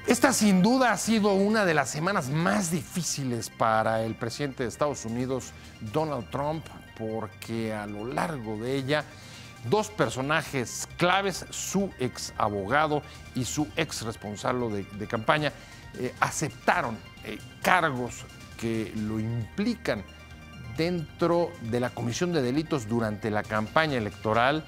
Esta sin duda ha sido una de las semanas más difíciles para el presidente de Estados Unidos, Donald Trump, porque a lo largo de ella, dos personajes claves, su ex abogado y su ex responsable de campaña, aceptaron cargos que lo implican dentro de la comisión de delitos durante la campaña electoral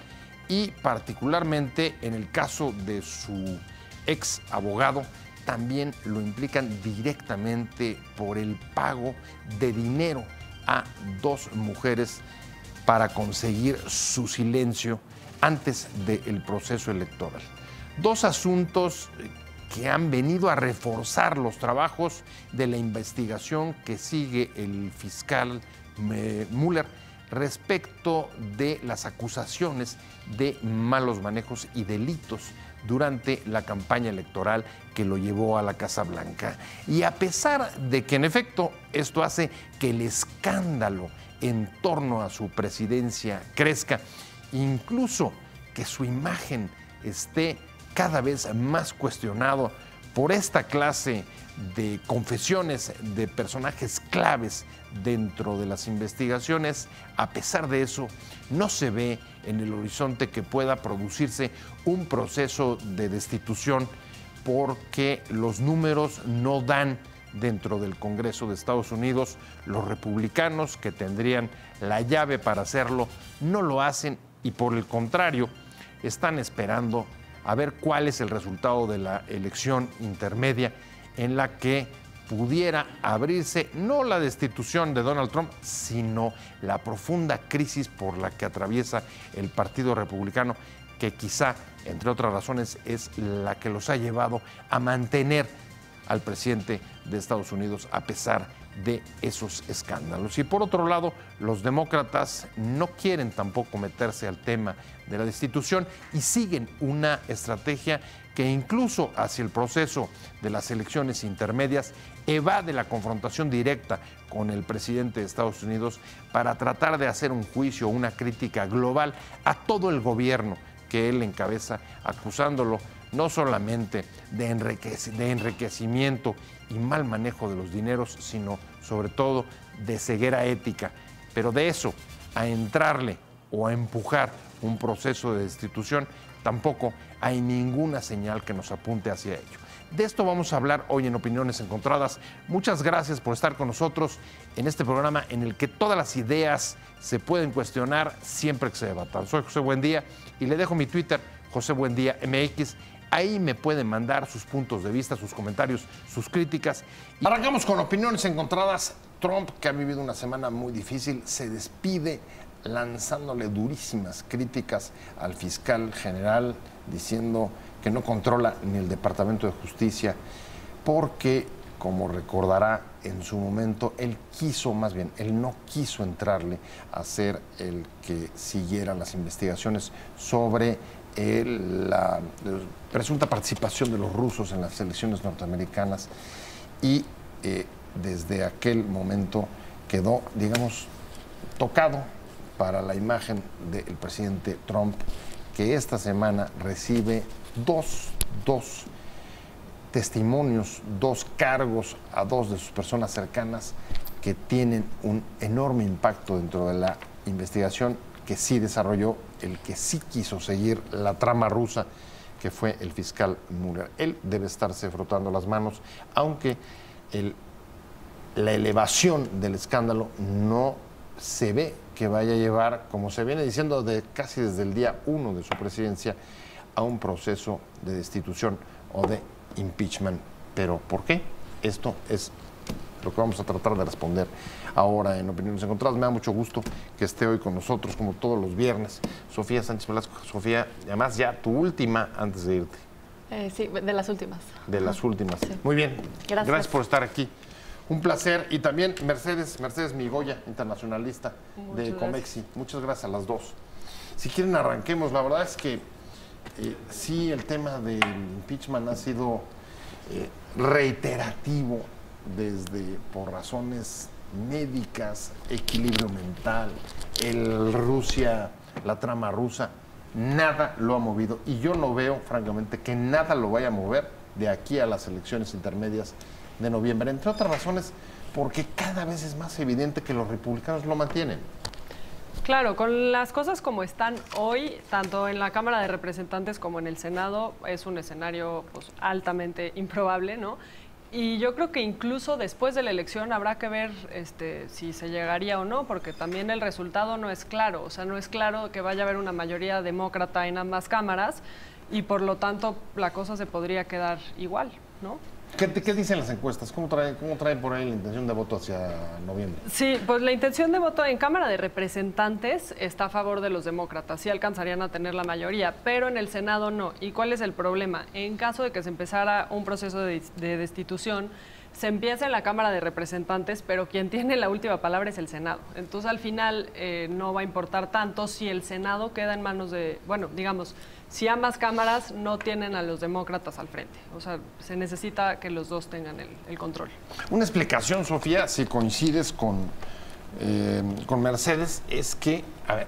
y particularmente en el caso de su ex abogado, también lo implican directamente por el pago de dinero a dos mujeres para conseguir su silencio antes del proceso electoral. Dos asuntos que han venido a reforzar los trabajos de la investigación que sigue el fiscal Mueller respecto de las acusaciones de malos manejos y delitos durante la campaña electoral que lo llevó a la Casa Blanca. Y a pesar de que en efecto esto hace que el escándalo en torno a su presidencia crezca, incluso que su imagen esté cada vez más cuestionado por esta clase de confesiones de personajes claves dentro de las investigaciones, a pesar de eso, no se ve en el horizonte que pueda producirse un proceso de destitución porque los números no dan dentro del Congreso de Estados Unidos. Los republicanos que tendrían la llave para hacerlo no lo hacen y por el contrario están esperando a ver cuál es el resultado de la elección intermedia en la que pudiera abrirse no la destitución de Donald Trump, sino la profunda crisis por la que atraviesa el Partido Republicano, que quizá, entre otras razones, es la que los ha llevado a mantener al presidente de Estados Unidos a pesar de esos escándalos. Y por otro lado, los demócratas no quieren tampoco meterse al tema de la destitución y siguen una estrategia que incluso hacia el proceso de las elecciones intermedias evade la confrontación directa con el presidente de Estados Unidos para tratar de hacer un juicio, una crítica global a todo el gobierno que él encabeza, acusándolo no solamente de enriquecimiento y mal manejo de los dineros, sino sobre todo de ceguera ética. Pero de eso a entrarle o a empujar un proceso de destitución, tampoco hay ninguna señal que nos apunte hacia ello. De esto vamos a hablar hoy en Opiniones Encontradas. Muchas gracias por estar con nosotros en este programa en el que todas las ideas se pueden cuestionar siempre que se debatan. Soy José Buendía y le dejo mi Twitter, José Buendía MX. Ahí me pueden mandar sus puntos de vista, sus comentarios, sus críticas. Y arrancamos con Opiniones Encontradas. Trump, que ha vivido una semana muy difícil, se despide lanzándole durísimas críticas al fiscal general, diciendo que no controla ni el Departamento de Justicia, porque, como recordará, en su momento él no quiso entrarle a ser el que siguiera las investigaciones sobre la presunta participación de los rusos en las elecciones norteamericanas y desde aquel momento quedó, digamos, tocado para la imagen del presidente Trump, que esta semana recibe dos testimonios, dos cargos a dos de sus personas cercanas que tienen un enorme impacto dentro de la investigación que sí desarrolló, el que sí quiso seguir la trama rusa, que fue el fiscal Mueller. Él debe estarse frotando las manos, aunque la elevación del escándalo no se ve que vaya a llevar, como se viene diciendo casi desde el día 1 de su presidencia, a un proceso de destitución o de impeachment. ¿Pero por qué? Esto es lo que vamos a tratar de responder ahora en Opiniones Encontradas. Me da mucho gusto que esté hoy con nosotros, como todos los viernes, Sofía Sánchez Velasco. Sofía, además ya tu última antes de irte. Sí, de las últimas. De las últimas. Sí. Muy bien. Gracias Por estar aquí. Un placer. Y también Mercedes Migoya, internacionalista de Comexi. Muchas gracias a las dos. Si quieren, arranquemos. La verdad es que sí, el tema del impeachment ha sido reiterativo por razones médicas, equilibrio mental, la trama rusa, nada lo ha movido y yo no veo, francamente, que nada lo vaya a mover de aquí a las elecciones intermedias de noviembre, entre otras razones porque cada vez es más evidente que los republicanos lo mantienen. Claro, con las cosas como están hoy, tanto en la Cámara de Representantes como en el Senado, es un escenario pues, altamente improbable, ¿no? Y yo creo que incluso después de la elección habrá que ver si se llegaría o no, porque también el resultado no es claro. O sea, no es claro que vaya a haber una mayoría demócrata en ambas cámaras y por lo tanto la cosa se podría quedar igual, ¿no? ¿Qué dicen las encuestas? ¿Cómo traen por ahí la intención de voto hacia noviembre? Sí, pues la intención de voto en Cámara de Representantes está a favor de los demócratas. Sí alcanzarían a tener la mayoría, pero en el Senado no. ¿Y cuál es el problema? En caso de que se empezara un proceso de destitución, se empieza en la Cámara de Representantes, pero quien tiene la última palabra es el Senado. Entonces, al final, no va a importar tanto si el Senado queda en manos de, bueno, digamos, si ambas cámaras no tienen a los demócratas al frente. O sea, se necesita que los dos tengan el control. Una explicación, Sofía, si coincides con Mercedes, es que, a ver,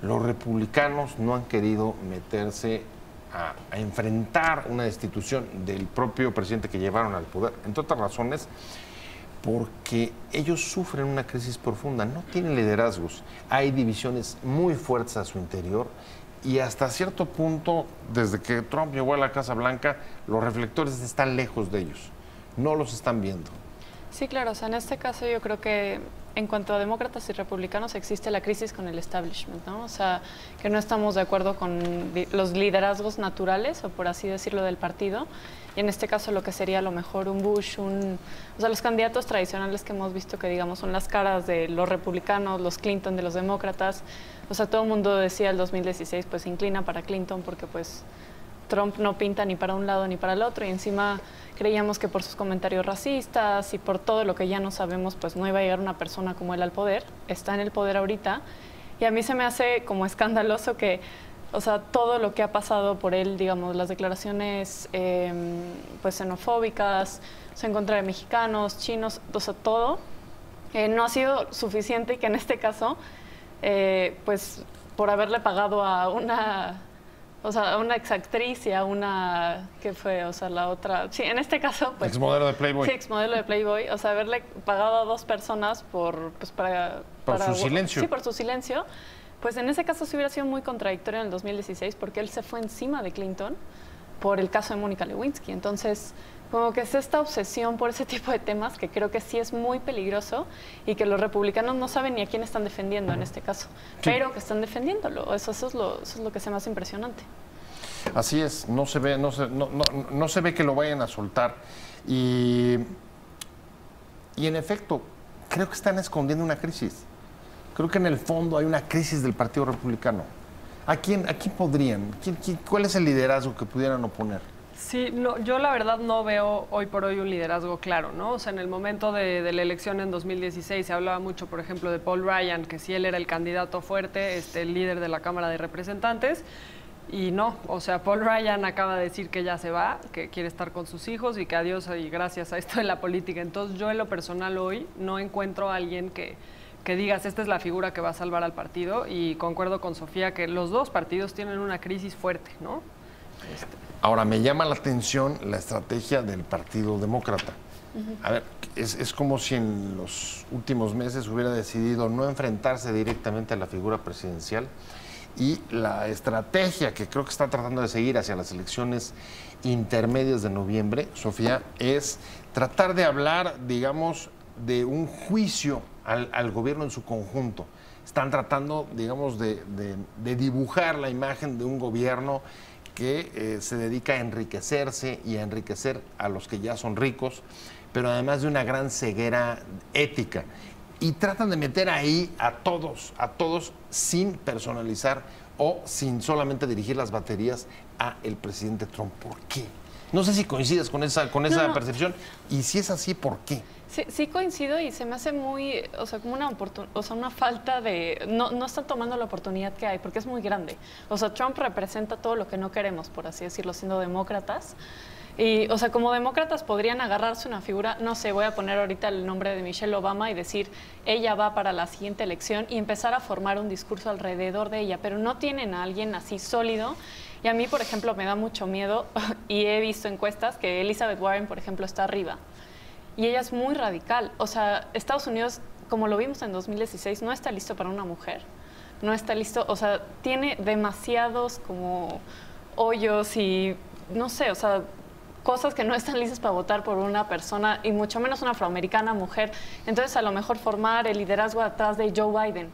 los republicanos no han querido meterse a enfrentar una destitución del propio presidente que llevaron al poder, entre otras razones, porque ellos sufren una crisis profunda, no tienen liderazgos, hay divisiones muy fuertes a su interior y hasta cierto punto, desde que Trump llegó a la Casa Blanca, los reflectores están lejos de ellos, no los están viendo. Sí, claro, o sea, en este caso yo creo que en cuanto a demócratas y republicanos existe la crisis con el establishment, ¿no? O sea, que no estamos de acuerdo con los liderazgos naturales, o por así decirlo, del partido. Y en este caso lo que sería a lo mejor un Bush, o sea, los candidatos tradicionales que hemos visto que, digamos, son las caras de los republicanos, los Clinton de los demócratas. O sea, todo el mundo decía el 2016, pues se inclina para Clinton porque, pues, Trump no pinta ni para un lado ni para el otro y encima creíamos que por sus comentarios racistas y por todo lo que ya no sabemos, pues no iba a llegar una persona como él al poder. Está en el poder ahorita y a mí se me hace como escandaloso que, o sea, todo lo que ha pasado por él, digamos, las declaraciones pues xenofóbicas, o sea, en contra de mexicanos, chinos, o sea, todo, no ha sido suficiente y que en este caso, pues por haberle pagado a una... O sea, a una exactriz y a una, ¿qué fue? O sea, la otra, sí, en este caso, pues... Exmodelo de Playboy. Sí, exmodelo de Playboy. O sea, haberle pagado a dos personas por su silencio. Sí, por su silencio. Pues en ese caso sí hubiera sido muy contradictorio en el 2016 porque él se fue encima de Clinton por el caso de Mónica Lewinsky. Entonces, como que es esta obsesión por ese tipo de temas que creo que sí es muy peligroso y que los republicanos no saben ni a quién están defendiendo en este caso, sí, pero que están defendiéndolo. Eso es lo que se me hace impresionante. Así es, no se ve que lo vayan a soltar. Y en efecto, creo que están escondiendo una crisis. Creo que en el fondo hay una crisis del Partido Republicano. ¿A quién podrían? ¿Cuál es el liderazgo que pudieran oponer? Sí, no, yo la verdad no veo hoy por hoy un liderazgo claro, ¿no? O sea, en el momento de la elección en 2016 se hablaba mucho, por ejemplo, de Paul Ryan, que si él era el candidato fuerte, el líder de la Cámara de Representantes, y no, o sea, Paul Ryan acaba de decir que ya se va, que quiere estar con sus hijos y que adiós y gracias a esto de la política. Entonces yo en lo personal hoy no encuentro a alguien que digas, esta es la figura que va a salvar al partido y concuerdo con Sofía que los dos partidos tienen una crisis fuerte, ¿no? Ahora, me llama la atención la estrategia del Partido Demócrata. A ver, es como si en los últimos meses hubiera decidido no enfrentarse directamente a la figura presidencial y la estrategia que creo que está tratando de seguir hacia las elecciones intermedias de noviembre, Sofía, es tratar de hablar, digamos, de un juicio al gobierno en su conjunto. Están tratando, digamos, de dibujar la imagen de un gobierno que se dedica a enriquecerse y a enriquecer a los que ya son ricos, pero además de una gran ceguera ética. Y tratan de meter ahí a todos sin personalizar o sin solamente dirigir las baterías a el presidente Trump. ¿Por qué? No sé si coincides con esa percepción y si es así, ¿por qué? Sí coincido y se me hace muy, o sea, como una falta de, no están tomando la oportunidad que hay porque es muy grande. O sea, Trump representa todo lo que no queremos, por así decirlo, siendo demócratas. Y, o sea, como demócratas podrían agarrarse una figura, no sé, voy a poner ahorita el nombre de Michelle Obama y decir, ella va para la siguiente elección y empezar a formar un discurso alrededor de ella, pero no tienen a alguien así sólido Y a mí, por ejemplo, me da mucho miedo y he visto encuestas que Elizabeth Warren, por ejemplo, está arriba. Y ella es muy radical. O sea, Estados Unidos, como lo vimos en 2016, no está listo para una mujer. No está listo, o sea, tiene demasiados como hoyos y, no sé, o sea, cosas que no están listas para votar por una persona y mucho menos una afroamericana mujer. Entonces, a lo mejor formar el liderazgo atrás de Joe Biden.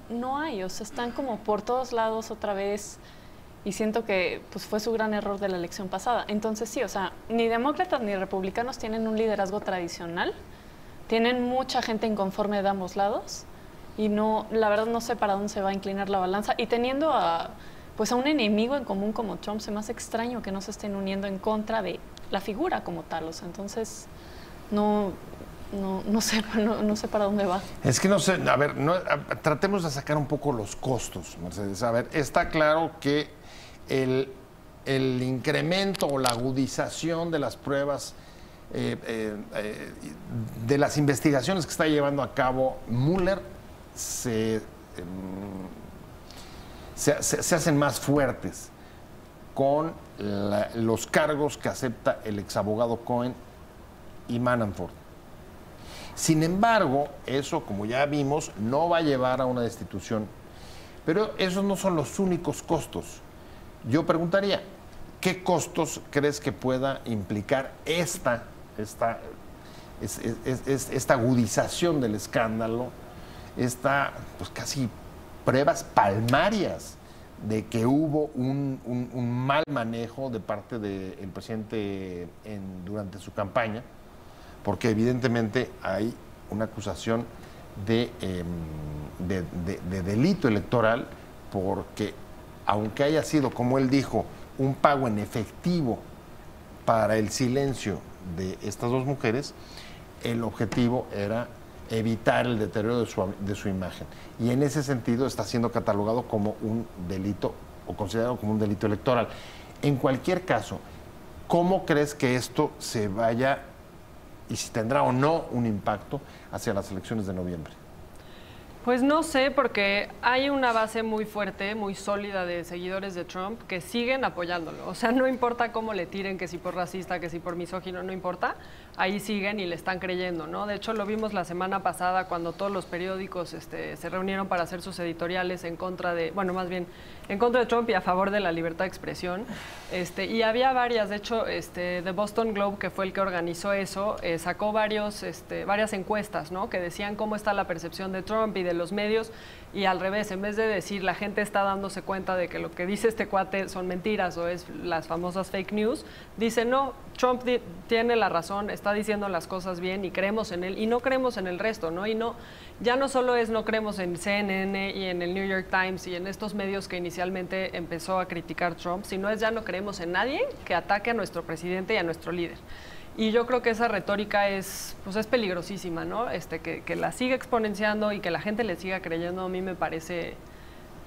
No hay, o sea, están como por todos lados otra vez y siento que pues, fue su gran error de la elección pasada. Entonces, sí, o sea, ni demócratas ni republicanos tienen un liderazgo tradicional, tienen mucha gente inconforme de ambos lados y no, la verdad no sé para dónde se va a inclinar la balanza y teniendo a pues a un enemigo en común como Trump, se me hace extraño que no se estén uniendo en contra de la figura como tal. O sea, entonces, no sé para dónde va. Es que no sé, a ver, tratemos de sacar un poco los costos, Mercedes. A ver, está claro que el incremento o la agudización de las pruebas, de las investigaciones que está llevando a cabo Mueller, se hacen más fuertes con los cargos que acepta el exabogado Cohen y Manafort. Sin embargo, eso, como ya vimos, no va a llevar a una destitución. Pero esos no son los únicos costos. Yo preguntaría, ¿qué costos crees que pueda implicar esta agudización del escándalo, esta pues casi pruebas palmarias de que hubo un mal manejo de parte del presidente durante su campaña, porque evidentemente hay una acusación de delito electoral, porque aunque haya sido, como él dijo, un pago en efectivo para el silencio de estas dos mujeres, el objetivo era evitar el deterioro de su imagen. Y en ese sentido está siendo catalogado como un delito o considerado como un delito electoral. En cualquier caso, ¿cómo crees que esto se vaya y si tendrá o no un impacto hacia las elecciones de noviembre? Pues no sé, porque hay una base muy fuerte, muy sólida de seguidores de Trump que siguen apoyándolo. O sea, no importa cómo le tiren, que si por racista, que si por misógino, no importa. Ahí siguen y le están creyendo, ¿no? De hecho, lo vimos la semana pasada cuando todos los periódicos se reunieron para hacer sus editoriales en contra de, bueno, más bien en contra de Trump y a favor de la libertad de expresión. Y había varias, de hecho, The Boston Globe, que fue el que organizó eso, sacó varias encuestas, ¿no? Que decían cómo está la percepción de Trump y de los medios, y al revés, en vez de decir la gente está dándose cuenta de que lo que dice este cuate son mentiras o es las famosas fake news, dice no, Trump tiene la razón, está diciendo las cosas bien y creemos en él y no creemos en el resto, ¿no? Y no, ya no solo es no creemos en CNN y en el New York Times y en estos medios que inicialmente empezó a criticar Trump, sino es ya no creemos en nadie que ataque a nuestro presidente y a nuestro líder. Y yo creo que esa retórica es peligrosísima, ¿no? Que la siga exponenciando y que la gente le siga creyendo, a mí me parece,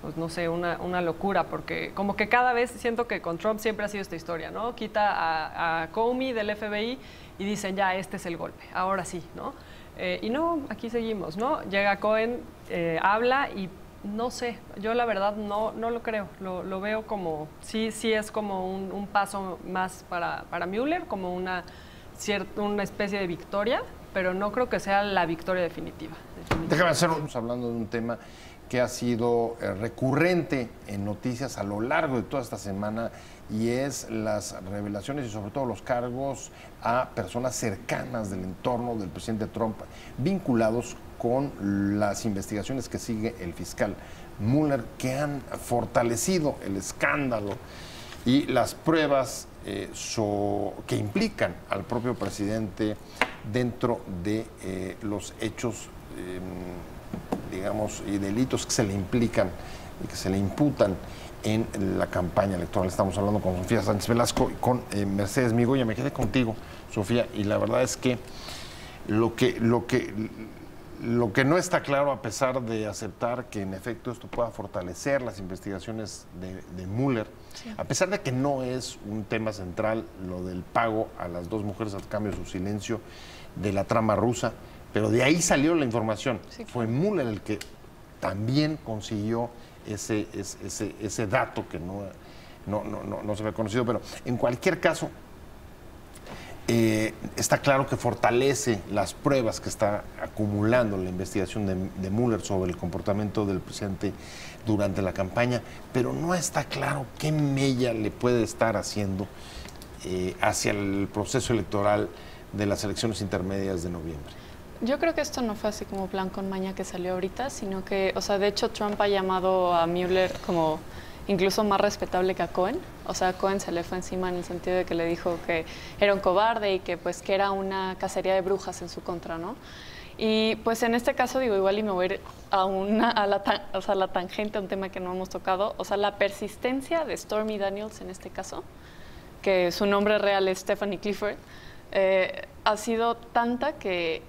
pues no sé, una locura, porque como que cada vez siento que con Trump siempre ha sido esta historia, ¿no? Quita a Comey del FBI y dicen, ya, este es el golpe, ahora sí, ¿no? Y no, aquí seguimos, ¿no? Llega Cohen, habla y no sé, yo la verdad no lo creo, lo veo como, sí es como un paso más para Mueller, como una especie de victoria, pero no creo que sea la victoria definitiva. Déjame estamos hablando de un tema que ha sido recurrente en noticias a lo largo de toda esta semana, y es las revelaciones y sobre todo los cargos a personas cercanas del entorno del presidente Trump vinculados con las investigaciones que sigue el fiscal Mueller, que han fortalecido el escándalo y las pruebas que implican al propio presidente dentro de los hechos, digamos, y delitos que se le implican y que se le imputan en la campaña electoral. Estamos hablando con Sofía Sánchez Velasco y con Mercedes Migoya. Me quedé contigo, Sofía, y la verdad es que lo que no está claro, a pesar de aceptar que en efecto esto pueda fortalecer las investigaciones de Mueller, sí, a pesar de que no es un tema central lo del pago a las dos mujeres a cambio de su silencio de la trama rusa, pero de ahí salió la información. Sí, fue Mueller el que también consiguió ese dato que no se había conocido, pero en cualquier caso, está claro que fortalece las pruebas que está acumulando la investigación de Mueller sobre el comportamiento del presidente durante la campaña, pero no está claro qué mella le puede estar haciendo hacia el proceso electoral de las elecciones intermedias de noviembre. Yo creo que esto no fue así como plan con maña que salió ahorita, sino que, o sea, de hecho Trump ha llamado a Mueller como incluso más respetable que a Cohen. O sea, a Cohen se le fue encima en el sentido de que le dijo que era un cobarde y que pues que era una cacería de brujas en su contra, ¿no? Y pues en este caso, digo, igual y me voy a ir a la tangente, a un tema que no hemos tocado. O sea, la persistencia de Stormy Daniels en este caso, que su nombre real es Stephanie Clifford, ha sido tanta que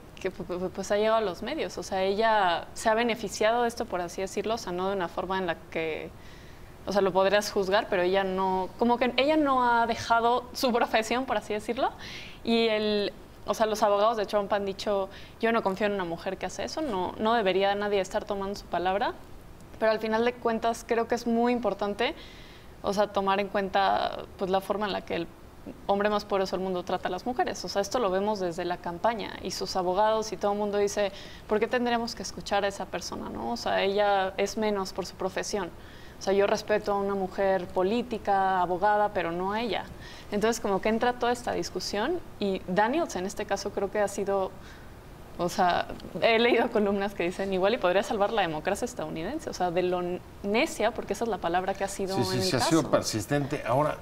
pues ha llegado a los medios. O sea, ella se ha beneficiado de esto, por así decirlo, o sea, no de una forma en la que, o sea, lo podrías juzgar, pero ella no, como que ella no ha dejado su profesión, por así decirlo, y o sea, los abogados de Trump han dicho, yo no confío en una mujer que hace eso, no debería nadie estar tomando su palabra, pero al final de cuentas creo que es muy importante, o sea, tomar en cuenta pues la forma en la que el hombre más poderoso del mundo trata a las mujeres. O sea, esto lo vemos desde la campaña y sus abogados y todo el mundo dice, ¿por qué tendremos que escuchar a esa persona, no? O sea, ella es menos por su profesión. O sea, yo respeto a una mujer política, abogada, pero no a ella. Entonces, como que entra toda esta discusión y Daniels en este caso creo que ha sido, o sea, he leído columnas que dicen igual y podría salvar la democracia estadounidense, o sea, de lo necia, porque esa es la palabra que ha sido en el caso. Sí, ha sido persistente. Ahora,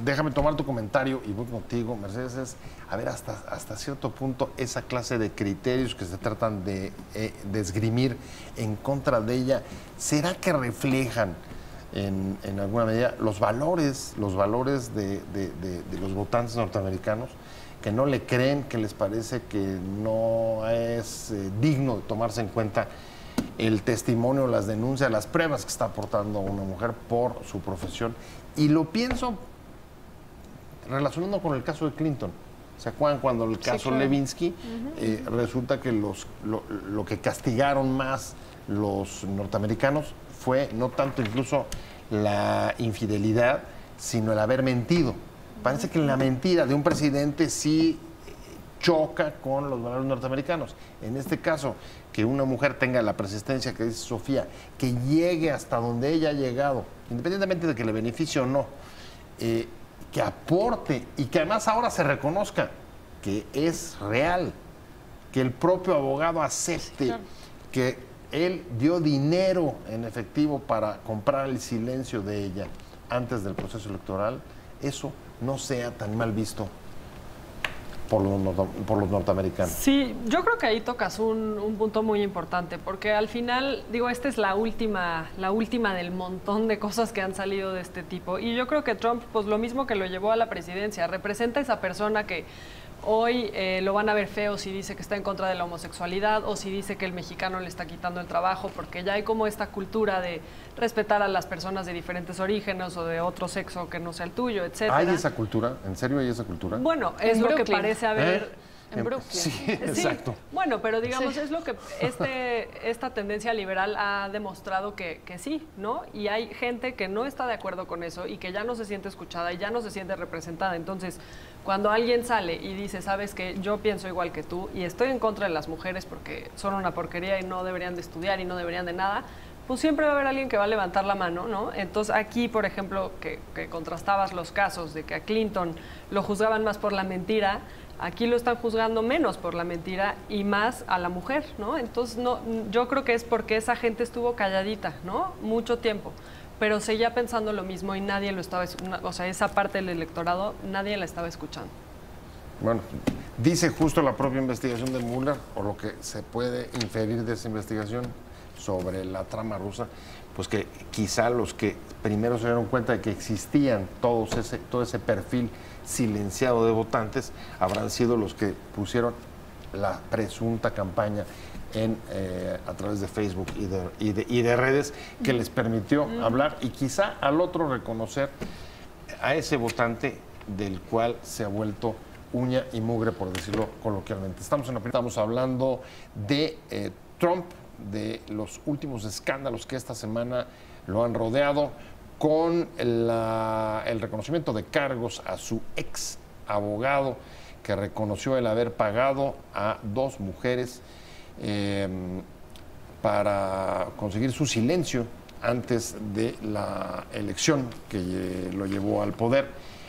déjame tomar tu comentario y voy contigo, Mercedes. A ver, hasta cierto punto, esa clase de criterios que se tratan de esgrimir en contra de ella, ¿será que reflejan en alguna medida los valores de los votantes norteamericanos, que no le creen, que les parece que no es digno de tomarse en cuenta el testimonio, las denuncias, las pruebas que está aportando una mujer por su profesión? Y lo pienso relacionando con el caso de Clinton. ¿Se acuerdan cuando el caso Levinsky resulta que lo que castigaron más los norteamericanos fue no tanto incluso la infidelidad, sino el haber mentido? Parece que la mentira de un presidente sí choca con los valores norteamericanos. En este caso, que una mujer tenga la persistencia que dice Sofía, que llegue hasta donde ella ha llegado, independientemente de que le beneficie o no, que aporte y que además ahora se reconozca que es real, que el propio abogado acepte que él dio dinero en efectivo para comprar el silencio de ella antes del proceso electoral, eso no sea tan mal visto por los norteamericanos. Sí, yo creo que ahí tocas un punto muy importante, porque al final, digo, esta es la última del montón de cosas que han salido de este tipo. Y yo creo que Trump, pues lo mismo que lo llevó a la presidencia, representa a esa persona que hoy lo van a ver feo si dice que está en contra de la homosexualidad o si dice que el mexicano le está quitando el trabajo, porque ya hay como esta cultura de respetar a las personas de diferentes orígenes o de otro sexo que no sea el tuyo, etcétera. ¿Hay esa cultura? ¿En serio hay esa cultura? Bueno, es lo que parece haber... En Brooklyn. Sí, exacto. Bueno, pero digamos, es lo que esta tendencia liberal ha demostrado que sí, ¿no? Y hay gente que no está de acuerdo con eso y que ya no se siente escuchada y ya no se siente representada. Entonces, cuando alguien sale y dice, sabes que yo pienso igual que tú y estoy en contra de las mujeres porque son una porquería y no deberían de estudiar y no deberían de nada, pues siempre va a haber alguien que va a levantar la mano, ¿no? Entonces aquí, por ejemplo, que contrastabas los casos de que a Clinton lo juzgaban más por la mentira, aquí lo están juzgando menos por la mentira y más a la mujer, ¿no? Entonces, no, yo creo que es porque esa gente estuvo calladita, ¿no? Mucho tiempo, pero seguía pensando lo mismo y nadie lo estaba, o sea, esa parte del electorado, nadie la estaba escuchando. Bueno, dice justo la propia investigación de Mueller, o lo que se puede inferir de esa investigación sobre la trama rusa, pues que quizá los que primero se dieron cuenta de que existían todo ese perfil silenciado de votantes habrán sido los que pusieron la presunta campaña a través de Facebook y de redes que les permitió hablar y quizá al otro reconocer a ese votante del cual se ha vuelto uña y mugre, por decirlo coloquialmente. Estamos hablando de Trump, de los últimos escándalos que esta semana lo han rodeado, con el reconocimiento de cargos a su ex abogado, que reconoció el haber pagado a 2 mujeres para conseguir su silencio antes de la elección que lo llevó al poder,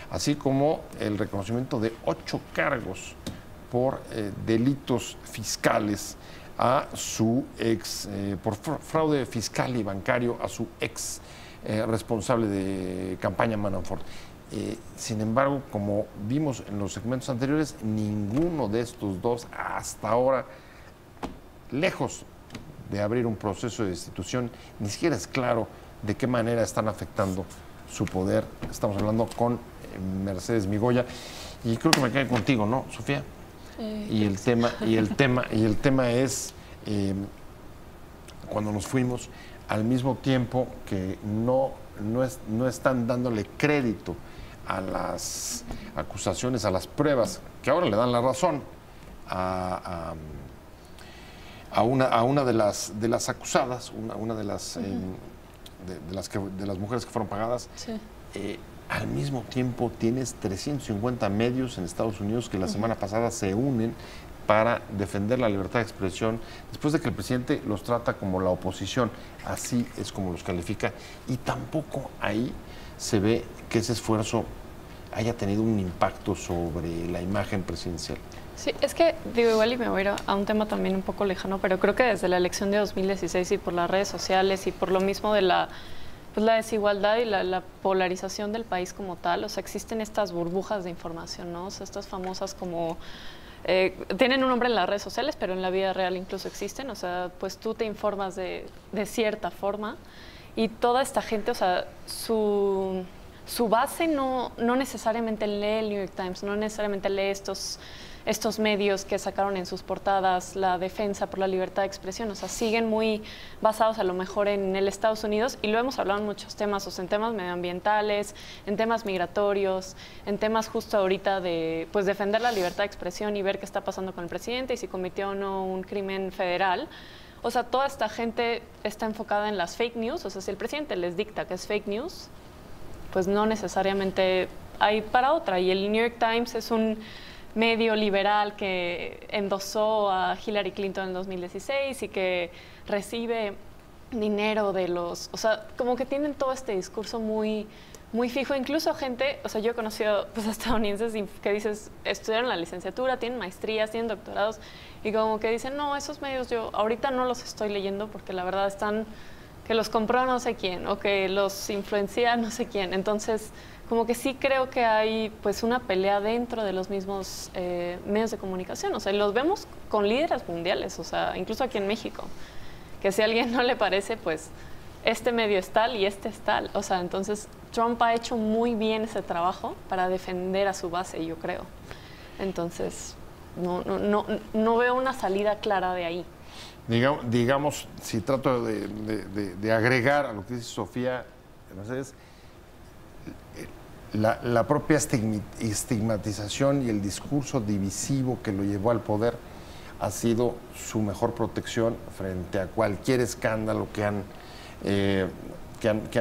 así como el reconocimiento de 8 cargos por delitos fiscales a su ex, por fraude fiscal y bancario a su ex responsable de campaña Manafort. Sin embargo, como vimos en los segmentos anteriores, ninguno de estos 2 hasta ahora, lejos de abrir un proceso de destitución, ni siquiera es claro de qué manera están afectando su poder. Estamos hablando con Mercedes Migoya y creo que me cae contigo, ¿no, Sofía? Y el tema es cuando nos fuimos, al mismo tiempo que no están dándole crédito a las acusaciones, a las pruebas, que ahora le dan la razón a una de las acusadas, una de las de las mujeres que fueron pagadas. Sí. Al mismo tiempo tienes 350 medios en Estados Unidos que la semana pasada se unen para defender la libertad de expresión, después de que el presidente los trata como la oposición, así es como los califica, y tampoco ahí se ve que ese esfuerzo haya tenido un impacto sobre la imagen presidencial. Sí, es que, digo, igual y me voy a ir a un tema también un poco lejano, pero creo que desde la elección de 2016 y por las redes sociales y por lo mismo de la desigualdad y la polarización del país como tal, o sea, existen estas burbujas de información, ¿no? O sea, estas famosas como... tienen un nombre en las redes sociales, pero en la vida real incluso existen, o sea, pues tú te informas de cierta forma y toda esta gente, o sea, su base no necesariamente lee el New York Times, no necesariamente lee estos medios que sacaron en sus portadas la defensa por la libertad de expresión, o sea, siguen muy basados a lo mejor en el Estados Unidos, y lo hemos hablado en muchos temas, o sea, en temas medioambientales, en temas migratorios, en temas justo ahorita de pues defender la libertad de expresión y ver qué está pasando con el presidente y si cometió o no un crimen federal. O sea, toda esta gente está enfocada en las fake news, o sea, si el presidente les dicta que es fake news, pues no necesariamente hay para otra, y el New York Times es un medio liberal que endosó a Hillary Clinton en 2016 y que recibe dinero de los... O sea, como que tienen todo este discurso muy fijo. Incluso gente, o sea, yo he conocido pues, estadounidenses que dices, estudiaron la licenciatura, tienen maestrías, tienen doctorados, y como que dicen, no, esos medios yo ahorita no los estoy leyendo porque la verdad están... que los compró no sé quién o que los influencia no sé quién. Entonces, como que sí creo que hay pues una pelea dentro de los mismos medios de comunicación. O sea, los vemos con líderes mundiales, o sea, incluso aquí en México, que si a alguien no le parece, pues este medio es tal y este es tal. O sea, entonces Trump ha hecho muy bien ese trabajo para defender a su base, yo creo. Entonces, no veo una salida clara de ahí. Digamos, si trato de agregar a lo que dice Sofía, entonces, la propia estigmatización y el discurso divisivo que lo llevó al poder ha sido su mejor protección frente a cualquier escándalo que han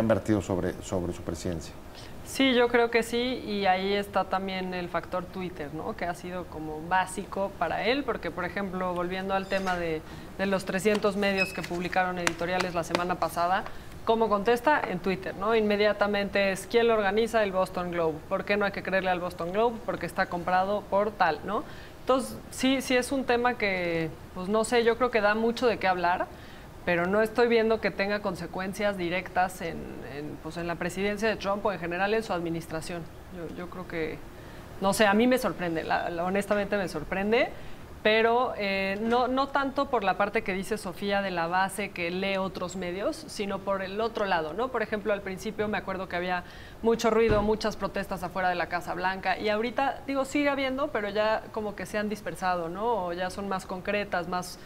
vertido sobre su presidencia. Sí, yo creo que sí, y ahí está también el factor Twitter, ¿no? Que ha sido como básico para él, porque, por ejemplo, volviendo al tema de los 300 medios que publicaron editoriales la semana pasada, ¿cómo contesta? En Twitter, ¿no? Inmediatamente es, ¿quién lo organiza? El Boston Globe. ¿Por qué no hay que creerle al Boston Globe? Porque está comprado por tal, ¿no? Entonces, sí es un tema que, pues no sé, yo creo que da mucho de qué hablar, pero no estoy viendo que tenga consecuencias directas en la presidencia de Trump o en general en su administración. Yo creo que, no sé, a mí me sorprende, honestamente me sorprende, pero no tanto por la parte que dice Sofía de la base que lee otros medios, sino por el otro lado, ¿no? Por ejemplo, al principio me acuerdo que había mucho ruido, muchas protestas afuera de la Casa Blanca, y ahorita, digo, sigue habiendo, pero ya como que se han dispersado, ¿no? O ya son más concretas, más...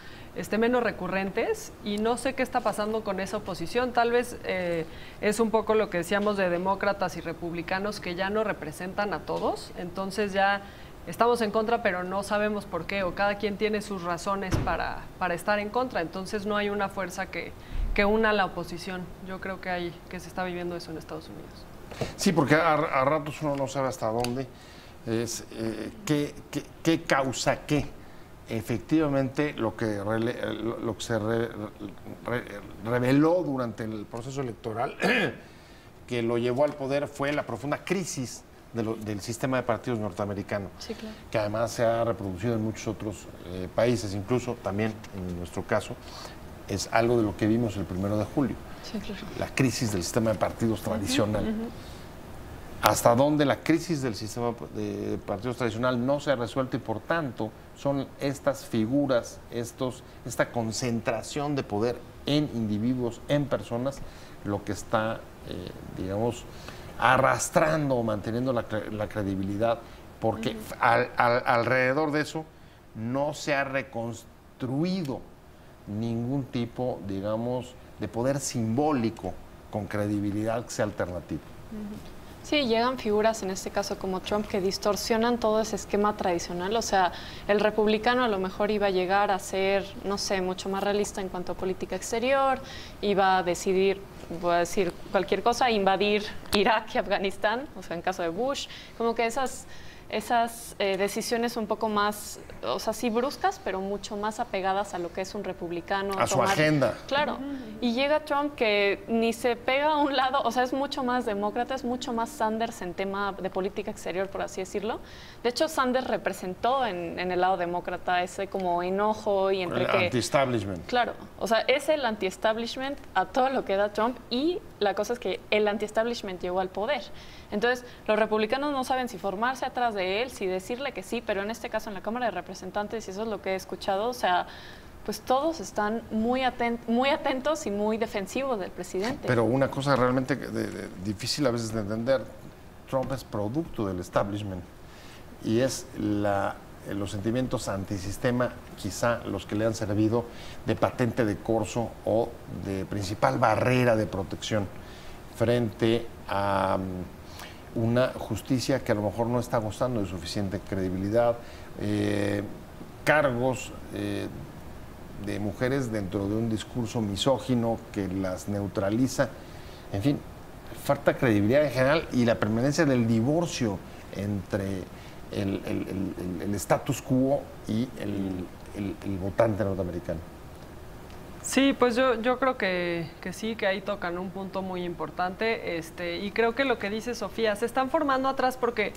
menos recurrentes, y no sé qué está pasando con esa oposición. Tal vez es un poco lo que decíamos de demócratas y republicanos que ya no representan a todos, entonces ya estamos en contra pero no sabemos por qué, o cada quien tiene sus razones para estar en contra, entonces no hay una fuerza que que una a la oposición. Yo creo que se está viviendo eso en Estados Unidos. Sí, porque a ratos uno no sabe hasta dónde es, qué causa qué. Efectivamente, lo que se reveló durante el proceso electoral que lo llevó al poder fue la profunda crisis del sistema de partidos norteamericano, Sí, claro. que además se ha reproducido en muchos otros países, incluso también en nuestro caso, es algo de lo que vimos el 1 de julio. Sí, claro. La crisis del sistema de partidos tradicional. Hasta dónde la crisis del sistema de partidos tradicional no se ha resuelto y por tanto son estas figuras, esta concentración de poder en individuos, en personas, lo que está, digamos, arrastrando o manteniendo la credibilidad, porque alrededor de eso no se ha reconstruido ningún tipo, digamos, de poder simbólico con credibilidad que sea alternativo. Sí, llegan figuras, en este caso como Trump, que distorsionan todo ese esquema tradicional. O sea, el republicano a lo mejor iba a llegar a ser, no sé, mucho más realista en cuanto a política exterior, iba a decidir, voy a decir cualquier cosa, invadir Irak y Afganistán, o sea, en caso de Bush, como que esas decisiones un poco más, o sea, sí bruscas, pero mucho más apegadas a lo que es un republicano. A su agenda. Claro. Y llega Trump que ni se pega a un lado, o sea, es mucho más demócrata, es mucho más Sanders en tema de política exterior, por así decirlo. De hecho, Sanders representó en el lado demócrata ese como enojo y entre el que... anti-establishment. Claro, o sea, es el anti-establishment a todo lo que da Trump y la cosa es que el anti-establishment llegó al poder. Entonces, los republicanos no saben si formarse atrás de él, si decirle que sí, pero en este caso en la Cámara de Representantes, y eso es lo que he escuchado, o sea, pues todos están muy atentos y muy defensivos del presidente. Pero una cosa realmente difícil a veces de entender, Trump es producto del establishment y es los sentimientos antisistema quizá los que le han servido de patente de corso o de principal barrera de protección frente a una justicia que a lo mejor no está gozando de suficiente credibilidad, cargos de mujeres dentro de un discurso misógino que las neutraliza, en fin, falta credibilidad en general y la permanencia del divorcio entre el status quo y el votante norteamericano. Sí, pues yo creo que sí, que ahí tocan un punto muy importante, y creo que lo que dice Sofía, se están formando atrás porque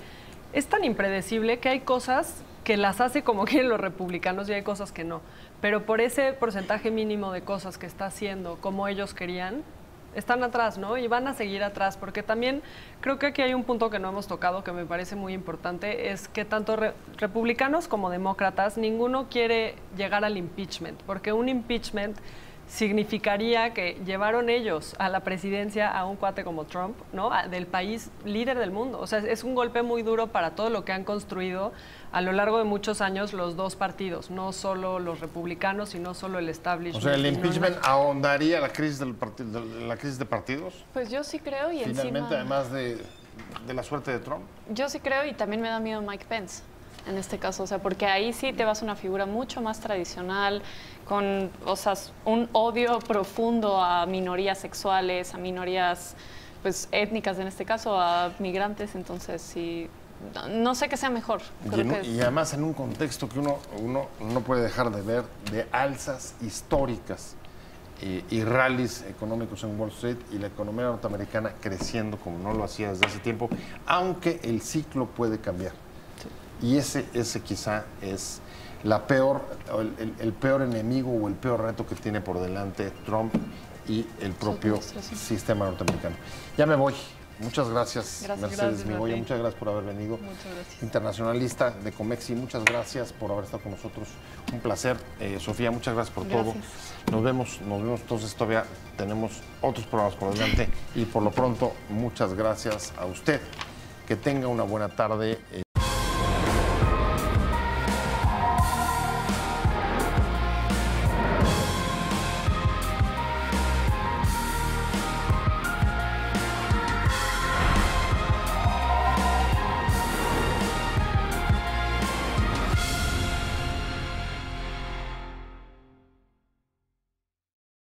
es tan impredecible que hay cosas que las hace como quieren los republicanos y hay cosas que no, pero por ese porcentaje mínimo de cosas que está haciendo como ellos querían, están atrás, ¿no? Y van a seguir atrás, porque también creo que aquí hay un punto que no hemos tocado que me parece muy importante, es que tanto republicanos como demócratas, ninguno quiere llegar al impeachment, porque un impeachment significaría que llevaron ellos a la presidencia a un cuate como Trump, ¿no? Del país líder del mundo. O sea, es un golpe muy duro para todo lo que han construido a lo largo de muchos años los dos partidos, no solo los republicanos, sino solo el establishment. O sea, ¿el impeachment ahondaría la crisis la crisis de partidos? Pues yo sí creo y finalmente, encima... además de la suerte de Trump. Yo sí creo y también me da miedo Mike Pence en este caso, o sea, porque ahí sí te vas a una figura mucho más tradicional, con, o sea, un odio profundo a minorías sexuales, a minorías pues étnicas en este caso, a migrantes, entonces sí, no sé qué sea mejor. Y además en un contexto que uno no puede dejar de ver de alzas históricas y rallies económicos en Wall Street y la economía norteamericana creciendo como no lo hacía desde hace tiempo, aunque el ciclo puede cambiar. Y ese quizá es el peor enemigo o el peor reto que tiene por delante Trump y el propio sistema norteamericano. Ya me voy. Muchas gracias, Mercedes Migoya. Muchas gracias por haber venido. Muchas gracias. Internacionalista de Comexi, muchas gracias por haber estado con nosotros. Un placer. Sofía, muchas gracias por todo. Nos vemos entonces, todavía tenemos otros programas por delante y por lo pronto, muchas gracias a usted. Que tenga una buena tarde.